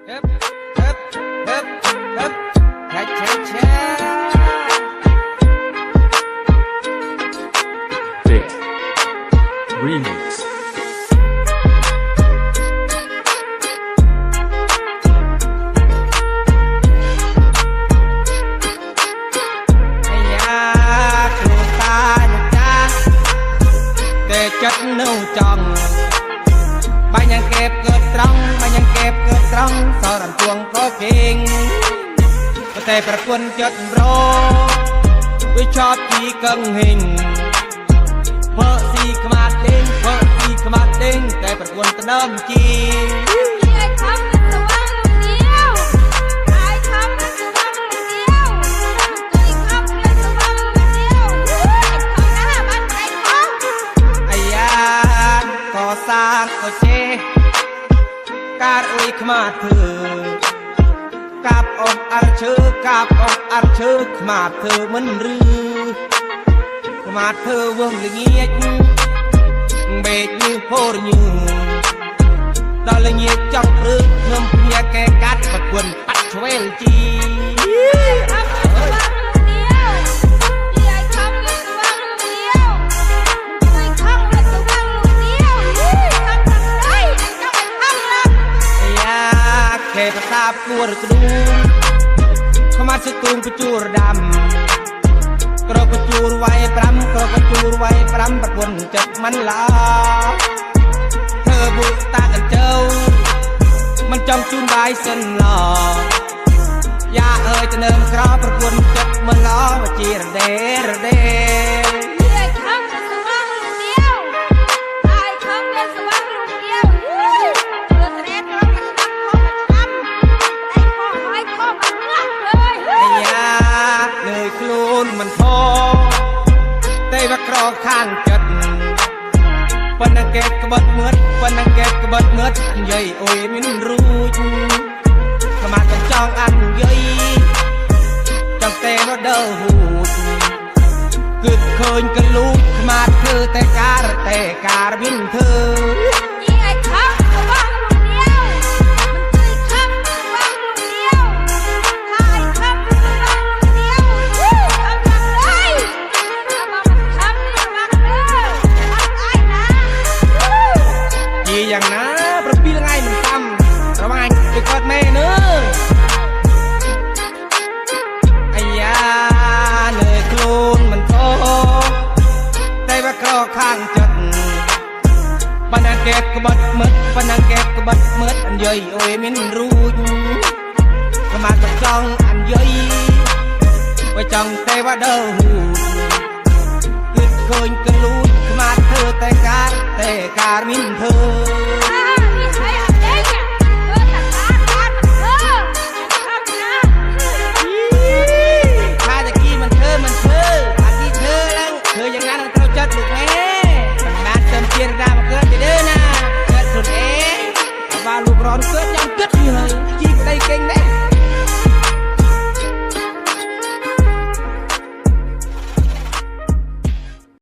Hep, hep, hep, hep, cha-cha-cha. Big Remix. Chất nâu tròn bài nhang kẹp cướp trăng sau đàn chuông có kinh có thểประกวนchất rô với chót chỉ cân hình vợ si khmat đinhแต่ประกวนตะเดิมจีสร้างก็เจการอุยขมาเธอกับองค์อาร์เชอร์ขมาเธอมันรือขมาเธอวงละเงียดเบกยืโพรยืดอลละเงียดจับหรือเพิ่มเพียแกกัดประกวนปัดช่วยจีภาษาปวดกระดูขมาสตูงประจูรดำกระประจูรไว้ปรำประกวนจับมันลาเธอบุกตากันเจ้ามันจำจุนใบเส้นหล่อยาเอ่ยจะเนิมคราประกวนจับมันล้อมาจีระเดมันพอได้ว่ากรอข้างจัดปนังเกตกบฏเมือดอันใหญ่โอ้ยมินรู้ขมาจังจองอันใหญ่จังเตะว่าเด้อหูกึดเคยกันลูกขมาคือแต่การบินเธออย่างนะประปีละไงมันทำระวังไปกอดแม่เนื้อไอ้ยาเนยโคลนมันโตได้ว่าครอข้างจัดปนังเก็บกบฏมืดอันใหญ่โอ้ยมินรู้ก็มากับจ้องอันใหญ่ไว้จังแต่ว่าเด้อหูกึดเคยกันรู้ขมาเธอแต่การมินเธอลูกร้อนเกิดยังเกิดอยู่เลยจีบได้เก่งได้